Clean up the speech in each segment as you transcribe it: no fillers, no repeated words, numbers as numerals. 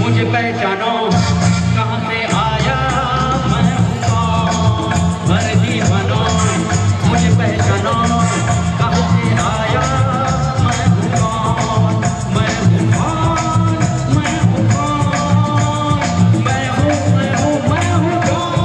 मुझे पहचानो कहाँ से आया मैं हूँ कौन। हर दीवानो मुझे पहचानो कहाँ से आया मैं हूँ कौन। मैं हूँ कौन, मैं हूँ कौन, मैं हूँ कौन।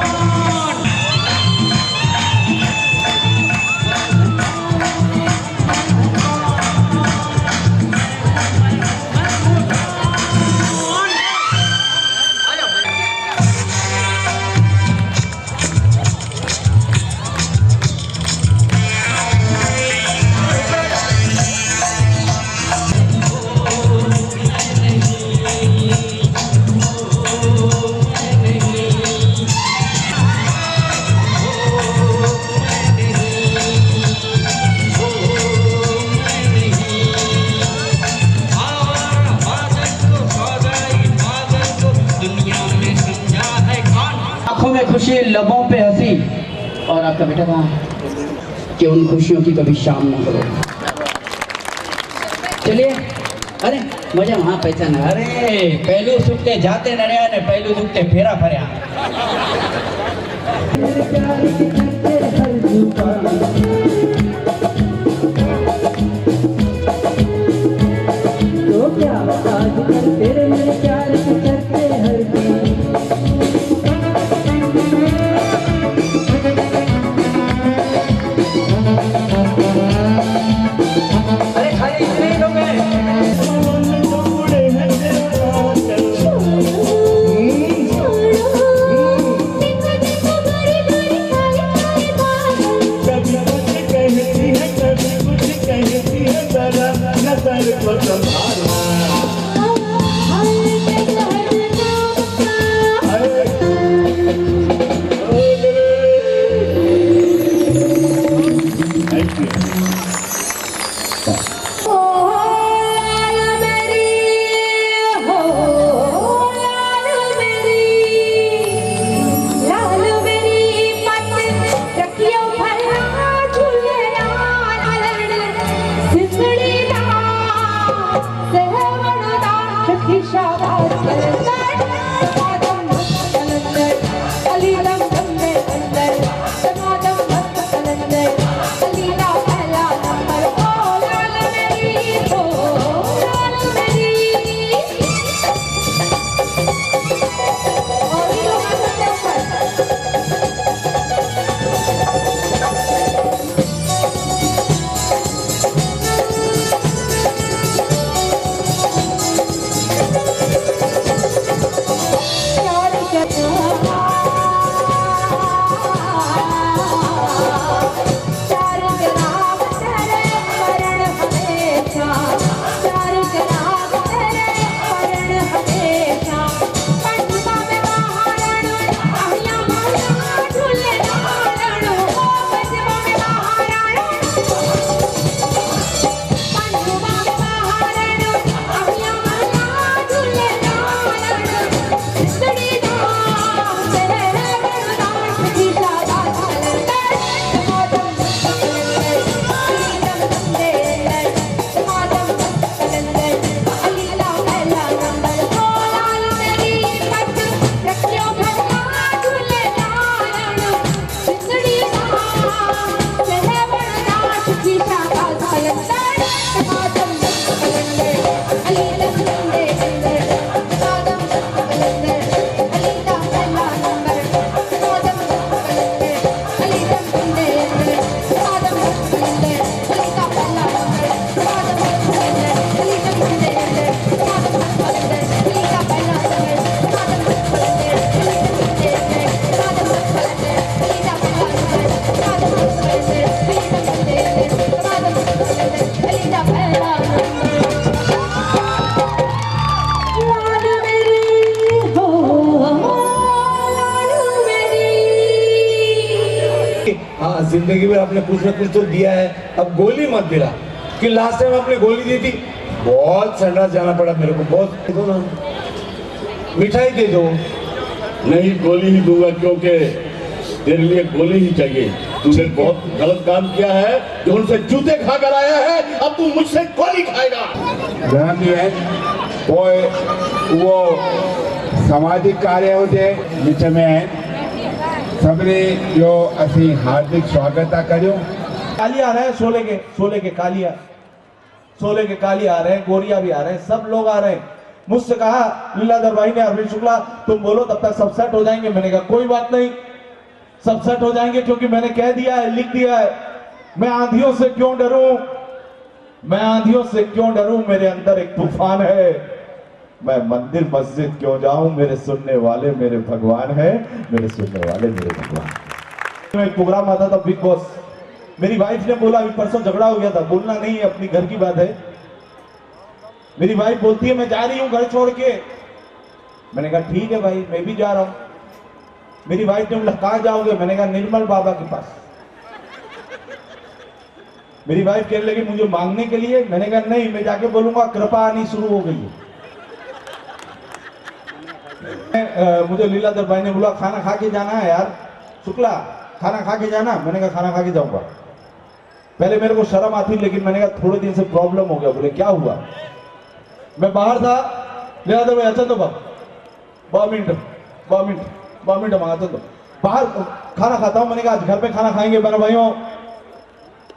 आंखों में खुशी, लबों पे हंसी, और आपका बेटा कहाँ है कि उन खुशियों की कभी शाम ना करो। चलिए, अरे मजा वहाँ पहचाना। अरे पहलू सुखते जाते न रहा ने पहलू सुखते फेरा फरिया। तो क्या आजकल तेरे मेरे प्यार के चलते हर say मरने के बाद आपने कुछ ना कुछ तो दिया है, अब गोली मत दिला कि लास्ट टाइम आपने गोली दी थी, बहुत संडा जाना पड़ा मेरे को, बहुत दे दो ना, मिठाई दे दो। नहीं, गोली ही दूंगा क्योंकि तेरे लिए गोली ही चाहिए। तूने बहुत गलत काम किया है, जो उनसे जूते खा कर आया है, अब तू मुझसे गोली खाएगा। वो सामाजिक कार्य होते विच में सबने जो असी हार्दिक स्वागत करूं। काली आ रहे हैं, शोले के कालिया, शोले के काली आ रहे हैं, गोरिया भी आ रहे हैं, सब लोग आ रहे हैं। मुझसे कहा लीलाधर भाई ने, अरविंद शुक्ला तुम बोलो तब तक सब सेट हो जाएंगे। मैंने कहा कोई बात नहीं, सब सेट हो जाएंगे, क्योंकि मैंने कह दिया है, लिख दिया है। मैं आंधियों से क्यों डरूं, मैं आंधियों से क्यों डरूं, मेरे अंदर एक तूफान है। मैं मंदिर मस्जिद क्यों जाऊं, मेरे सुनने वाले मेरे भगवान है, मेरे सुनने वाले मेरे भगवान। एक प्रोग्राम आता था बिग बॉस, मेरी वाइफ ने बोला, अभी परसों झगड़ा हो गया था, बोलना नहीं है, अपनी घर की बात है। मेरी वाइफ बोलती है मैं जा रही हूं घर छोड़ के। मैंने कहा ठीक है भाई, मैं भी जा रहा हूं। मेरी वाइफ ने बोला कहां जाओगे, मैंने कहा निर्मल बाबा के पास। मेरी वाइफ कहने लगी मुझे मांगने के लिए, मैंने कहा नहीं, मैं जाके बोलूंगा कृपा आनी शुरू हो गई है। मुझे लीलाधर भाई ने बोला खाना खा के जाना है यार शुक्ला, खाना खा के जाना। मैंने कहा खाना खा के जाऊंगा। पहले मेरे को शर्म आती, लेकिन मैंने कहा थोड़े दिन से प्रॉब्लम हो गया। बोले क्या हुआ, मैं बाहर था, लीलाधर भाई अच्छा तो 2 मिनट मांगा तो बाहर खाना खाता हूं। मैंने कहा आज घर पे खाना खाएंगे बहनों भाइयों।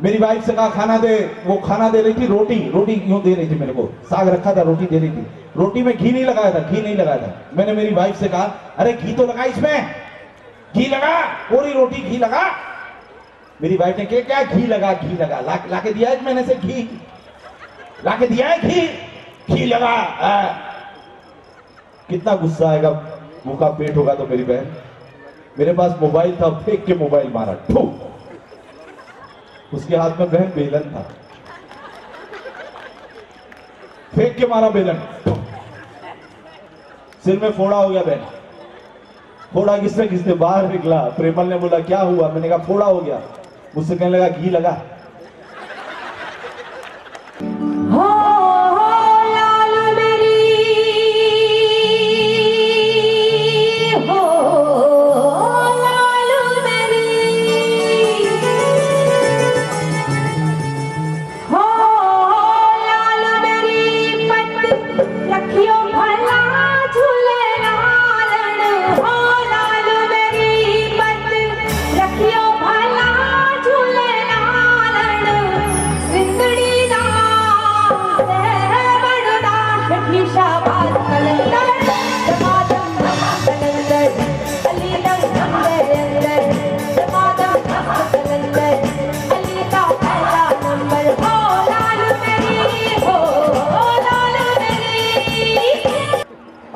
मेरी वाइफ से कहा खाना दे, वो खाना दे रही थी, रोटी यूं दे रही थी मेरे को, साग रखा था, रोटी दे रही थी। रोटी में घी नहीं लगाया था। मैंने मेरी वाइफ से कहा अरे घी तो लगा इसमें, घी लगा, पूरी रोटी घी लगा। मेरी वाइफ ने क्या घी लगा, लाके दिया है मैंने से घी, लाके दिया है घी लगा। कितना गुस्सा आएगा, भूखा पेट होगा तो मेरी बहन। मेरे पास मोबाइल था, फेंक के मोबाइल मारा, ठू। उसके हाथ में बहन बेलन था, फेंक के मारा बेलन, सिर में फोड़ा हो गया बहन। फोड़ा किसने बाहर निकला। प्रेमल ने बोला क्या हुआ, मैंने कहा फोड़ा हो गया। मुझसे कहने लगा घी लगा।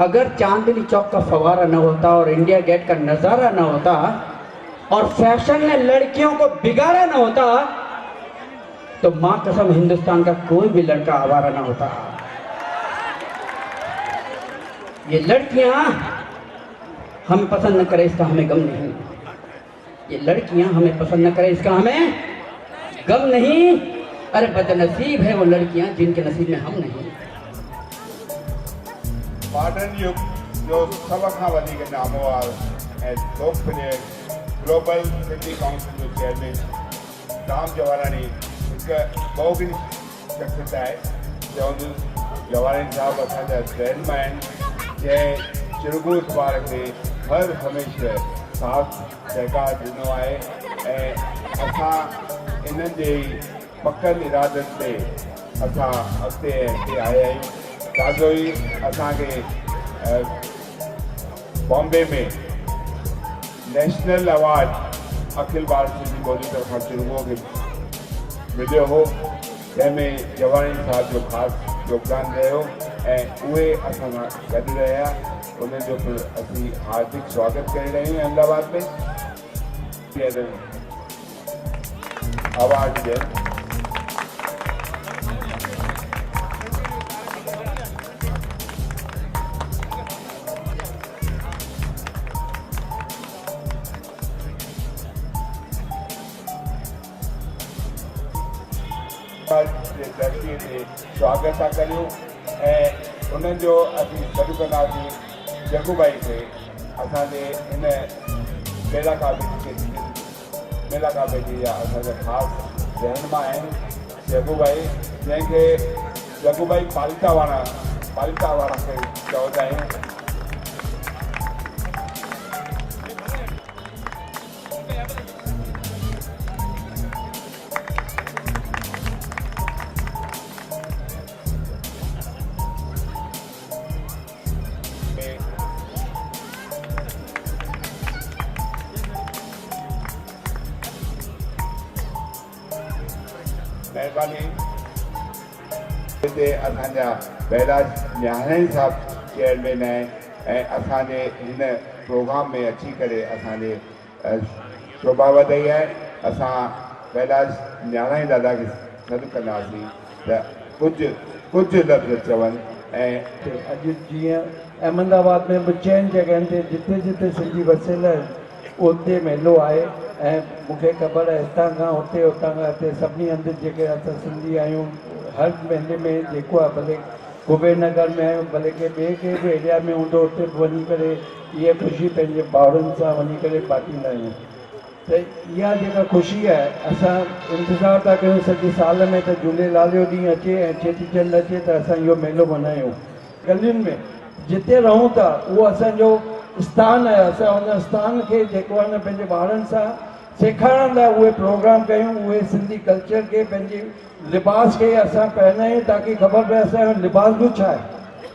अगर चांदनी चौक का फवारा न होता और इंडिया गेट का नजारा न होता और फैशन ने लड़कियों को बिगाड़ा न होता, तो मां कसम हिंदुस्तान का कोई भी लड़का आवारा न होता। ये लड़कियां हमें पसंद न करे इसका हमें गम नहीं, ये लड़कियां हमें पसंद न करे इसका हमें गम नहीं। अरे बदनसीब है वो लड़कियां जिनके नसीब में हम नहीं। मॉडर्न युग जो सब खां वधीक नामो आहे ऐं लोकप्रिय ग्लोबल सिंधी काउंसिल जो चेयरमैन राम जवाराणी हिकु बहुगिनी शख़्सियत आहे। चवंदुसि जवाराणी साहिबु असांजा रहनुमा आहिनि जंहिं चिरगू अख़बार खे हर हमेशह साथ सहकार ॾिनो आहे ऐं असां इन्हनि जे पकनि इरादनि ते असां अॻिते आया आहियूं। ताज़ो ई असांखे बॉम्बे में नेशनल अवार्ड अखिल भारत सिंधी ॿोली तरफ़ां चिरगो खे मिलियो हो, जंहिंमें जवाराणी साहिब जो ख़ासि योगदान रहियो ऐं उहे असां सां गॾु रहिया। उन्हनि जो असीं हार्दिक स्वागत करे रहिया आहियूं अहमदाबाद में अवार्ड ॾियनि। जे धरतीअ ते स्वागत था करियूं ऐं उन्हनि जो असीं गॾु कंदासीं जगूभाई खे असांजे हिन मेला काबेजी जा असांजा ख़ासि रहनुमा आहिनि जगूभाई, जंहिंखे जगूभाई पालिता वारा खे चवंदा आहियूं। महिरबानी हिते असांजा बैलाज न्याहाणी साहब चेयरमैन आहे ऐं असांजे हिन प्रोग्राम में अची करे असांजे शोभा वधाई आहे। असां बैलाज न्याहाणी दादा खे सॾु कंदासीं त कुझु लफ़्ज़ चवनि। ऐं अॼु जीअं अहमदाबाद में बि चइनि जॻहियुनि ते जिते जिते सिंधी वसियल आहिनि उते मेलो आहे ऐं मूंखे ख़बर आहे हितां खां हुते हुतां खां हिते सभिनी हंधि जेके असां सिंधी आहियूं हर महीने में जेको आहे भले कुबेर नगर में आहियूं भले के ॿिए के बि एरिया में हूंदो उते बि वञी करे इहा ख़ुशी पंहिंजे भाउरनि सां वञी करे बाटींदा आहियूं। त इहा जेका ख़ुशी आहे असां इंतज़ारु था कयूं सॼे साल में त झूलेलाल जो ॾींहुं अचे ऐं चेटीचंड अचे त असां इहो मेलो मल्हायूं। गलियुनि में जिते रहूं था उहो असांजो स्थान आहे, असां हुन स्थान खे जेको आहे न पंहिंजे ॿारनि सां सेखारण लाइ उहे प्रोग्राम कयूं, उहे सिंधी कल्चर खे पंहिंजे लिबास खे असां पहनायूं ताकी ख़बर पए असांजो लिबास बि छा आहे।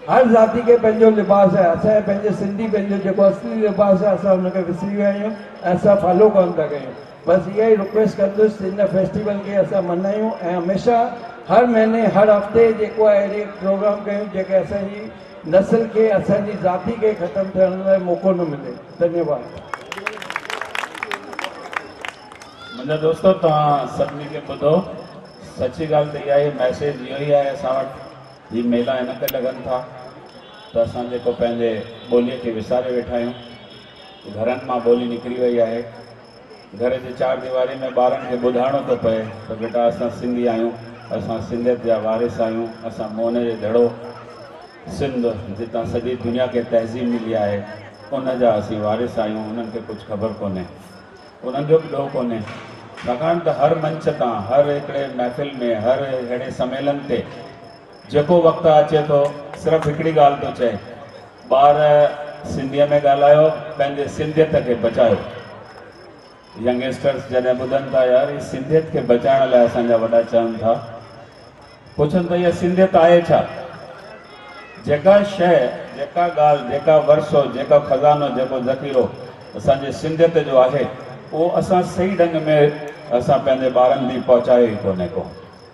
हर ज़ाति खे पंहिंजो लिबास आहे, असांजे पंहिंजे सिंधी पंहिंजो जेको असली लिबास आहे असां हुनखे विसरी विया आहियूं ऐं असां फॉलो कोन था कयूं। बसि इहा ई रिक्वेस्ट कंदुसि हिन फेस्टिवल खे असां मल्हायूं ऐं हमेशह हर महीने हर हफ़्ते जेको आहे अहिड़े प्रोग्राम कयूं जेके असांजी नस्ल खे असांजी ज़ाति खे ख़तमु थियण लाइ मौक़ो न मिले। धन्यवाद। मुंहिंजा दोस्तो तव्हां सभिनी खे ॿुधो, सची ॻाल्हि त इहा आहे, मैसेज इहो ई आहे असां वटि। ही मेला हिन करे लॻनि था त असां जेको पंहिंजे ॿोलीअ खे विसारे वेठा आहियूं, घरनि मां ॿोली निकिरी वई आहे। घर जे चार दीवारी में ॿारनि खे ॿुधाइणो थो पए त बेटा असां सिंधी आहियूं, असां सिंधियत जा वारिस आहियूं, असां मोने जे दड़ो सिंध जितां सॼी दुनिया खे तहज़ीब मिली आहे उन जा असीं वारिस आहियूं। उन्हनि खे कुझु ख़बर कोन्हे, उन्हनि जो बि ॾोह कोन्हे, छाकाणि त हर मंच तां हर हिकिड़े महफ़िल में हर अहिड़े सम्मेलन ते जेको वक़्तु अचे थो सिर्फ़ु हिकिड़ी ॻाल्हि थो चए, ॿार सिंधीअ में ॻाल्हायो, पंहिंजे सिंधियत खे बचायो। यंगस्टर्स जॾहिं ॿुधनि था यार ही सिंधियत खे बचाइण लाइ असांजा वॾा चवनि था, पुछनि त इहा सिंधियत आहे छा? जेका शइ, जेका ॻाल्हि, जेका वरसो, जेका खज़ानो, जेको ज़ख़ीरो असांजे सिंधियत जो आहे उहो असां सही ढंग में असां पंहिंजे ॿारनि ॾींहुं पहुचायो ई कोन्हे को,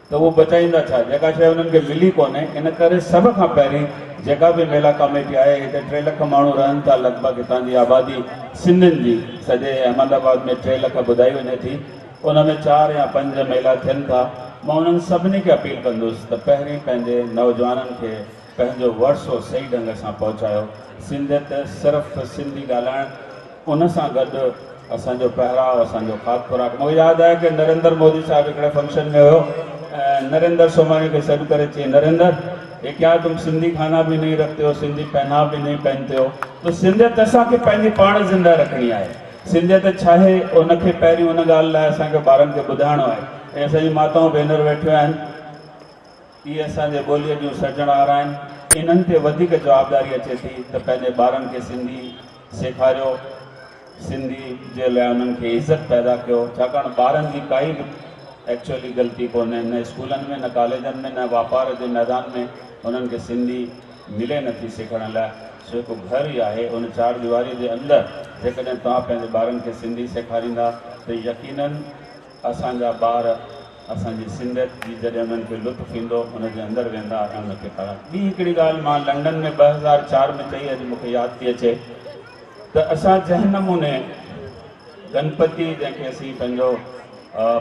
त उहो बचाईंदा छा? जेका शइ उन्हनि खे मिली कोन्हे। इन करे सभ खां पहिरीं जेका बि मेला कमेटी आहे, हिते 3 लख माण्हू रहनि था, लॻभॻि हितां जी आबादी सिंधियुनि जी सॼे अहमदाबाद में 3 लख ॿुधाई वञे थी, उन में 4 या 5 मेला थियनि था। मां उन्हनि सभिनी खे अपील कंदुसि त पहिरीं पंहिंजे नौजवाननि खे पंहिंजो वरसो सही ढंग सां पहुचायो। सिंधियत सिर्फ़ु सिंधी ॻाल्हाइण, उन सां गॾु असांजो पहराव, असांजो खाद खुराक। मूंखे यादि आहे कि नरेंद्र मोदी साहब हिकिड़े फंक्शन में हुयो, नरेंद्र सोमाणी खे सॾु करे चई, नरेंद्र ये क्या तुम सिंधी खाना भी नहीं रखते हो, सिंधी पहनाव भी नहीं पहनते हो? तो सिंधियत असांखे पंहिंजी पाण ज़िंदा रखणी आहे। सिंधियत छा आहे उनखे पहिरीं उन ॻाल्हि लाइ असांखे ॿारनि खे ॿुधाइणो आहे। ऐं असांजी माताऊं भेनरूं वेठियूं आहिनि, इहे असांजे ॿोलीअ जूं सजण वारा आहिनि, इन्हनि ते वधीक जवाबदारी अचे थी त पंहिंजे ॿारनि खे सिंधी सेखारियो, सिंधी जे लाइ उन्हनि खे इज़त पैदा कयो। छाकाणि ॿारनि जी काई बि एक्चुअली ग़लती कोन्हे, न स्कूलनि में, न कॉलेजनि में, न वापार जे मैदान में उन्हनि खे सिंधी मिले नथी सिखण लाइ। सो हिकु घर ई आहे, उन 4 दीवारी जे अंदरि जेकॾहिं तव्हां पंहिंजे ॿारनि खे सिंधी सेखारींदा त यकीनन असांजा ॿार असांजी सिंधियत जी जॾहिं उन्हनि खे लुत्फ़ ईंदो उनजे अंदरि वेंदा ऐं उनखे पढ़ा। ॿी हिकिड़ी ॻाल्हि मां लंडन में 2004 में चई, अॼु मूंखे यादि थी अचे, त असां जंहिं नमूने गणपति जंहिंखे असीं पंहिंजो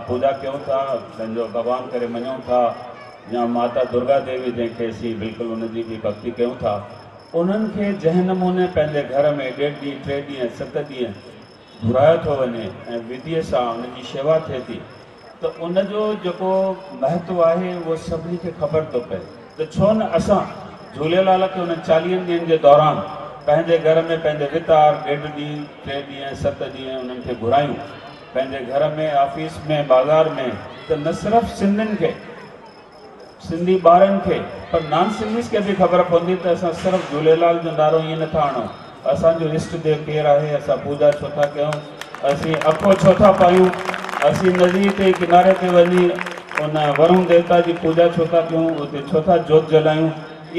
पूॼा कयूं था, पंहिंजो भॻवान करे मञूं था, या माता दुर्गा देवी जंहिंखे असीं बिल्कुलु उनजी बि भक्ति कयूं था, उन्हनि खे जंहिं नमूने पंहिंजे घर में 1.5 ॾींहं 3 ॾींहं 7 ॾींहं घुरायो थो वञे ऐं विधीअ सां उनजी शेवा थिए थी, तो उनजो जेको महत्व आहे उहो सभिनी खे ख़बर थो पए। त छो न असां झूलेलाल खे उन 40 ॾींहंनि जे दौरान पंहिंजे घर में पंहिंजे वितार 1.5 ॾींहं 3 ॾींहं 7 ॾींहं उन्हनि खे घुरायूं, पंहिंजे घर में ऑफिस में बाज़ार में, त न सिर्फ़ु सिंधियुनि खे सिंधी ॿारनि खे पर नॉन सिंधीज़ खे बि ख़बर पवंदी त असां सिर्फ़ु झूलेलाल जो नारो ईअं नथा आणूं, असांजो इष्ट देव केरु आहे, असां पूॼा छो था कयूं, असीं अखो छो था पायूं, असीं नदी ते किनारे ते वञी उन वरुण देवता जी पूॼा छो था कयूं, उते छो था जोत जलायूं,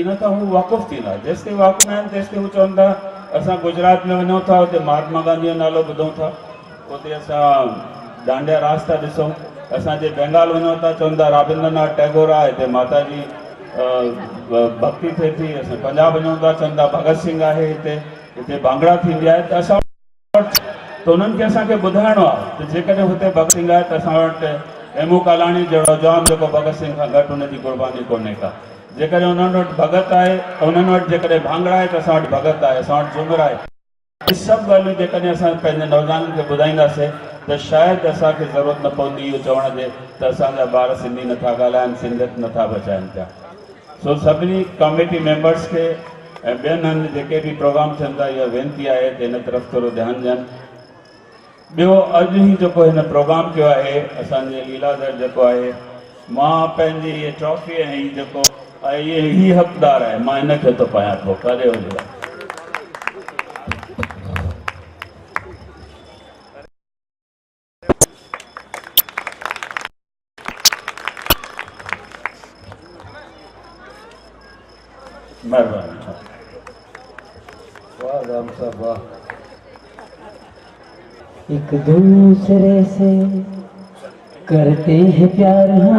इन खां हू वाक़ुफ़ु थींदा। जेसि ताईं वाक़ुफ़ु न आहिनि तेसि ताईं हू चवनि था असां गुजरात में वञूं था, उते महात्मा गांधी जो नालो ॿुधूं था, उते असां डांडिया रास था ॾिसूं, असांजे बंगाल वञूं था चवनि था रविंद्रनाथ टैगोर आहे, हिते माता जी भक्ति थिए थी, असां पंजाब वञूं था चवनि था भगत सिंह आहे, हिते भांगड़ा थींदी आहे। त असां त उन्हनि खे असांखे ॿुधाइणो आहे त जेकॾहिं हुते भगत सिंह आहे त असां वटि हेमू कालाणी जहिड़ो जाम जेको भगत सिंह खां घटि हुनजी कुर्बानी कोन्हे का, जेकॾहिं उन्हनि वटि भगत आहे, उन्हनि वटि जेकॾहिं भांगड़ा आहे त असां वटि भगत आहे, असां वटि झूमर आहे। इहे सभु ॻाल्हियूं जेकॾहिं असां पंहिंजे नौजवाननि खे ॿुधाईंदासीं त शायदि असांखे ज़रूरत न पवंदी इहो चवण जे त असांजा ॿार सिंधी नथा ॻाल्हाइनि, सिंधियत नथा बचाइनि पिया। सो सभिनी कमेटी मेंबर्स खे ऐं ॿियनि हंधि जेके बि प्रोग्राम थियनि था इहा वेनिती आहे त हिन तरफ़ थोरो ध्यानु ॾियनि। ॿियो अॼु ई जेको हिन प्रोग्राम कयो आहे असांजे लीलाधर जेको आहे, मां पंहिंजी इहे ट्रॉफी ऐं हीअ जेको आहे ही हक़दार आहे, मां हिनखे थो पायां थो करे वञो। महिरबानी। वाह राम साहब वाह। एक दूसरे से करते हैं प्यार हम,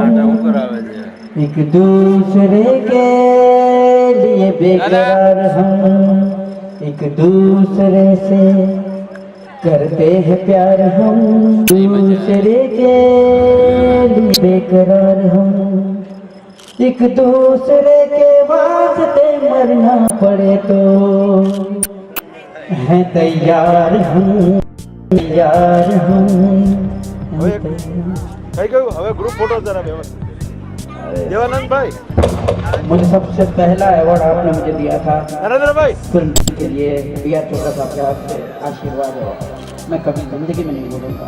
एक दूसरे के लिए बेकरार हम, एक दूसरे से करते हैं प्यार हम, दूसरे के लिए बेकरार हम, एक दूसरे के वास्ते मरना पड़े तो है तैयार हम, तैयार हम। હવે ગ્રુપ ફોટો જરા વ્યવસ્થિત દેવાનંદ ભાઈ, मुझे सबसे पहला अवार्ड आपने मुझे दिया था नरेंद्र भाई, फिल्म के लिए दिया, छोटा सा आपके हाथ से आशीर्वाद है, मैं कभी जिंदगी में नहीं भूलूंगा।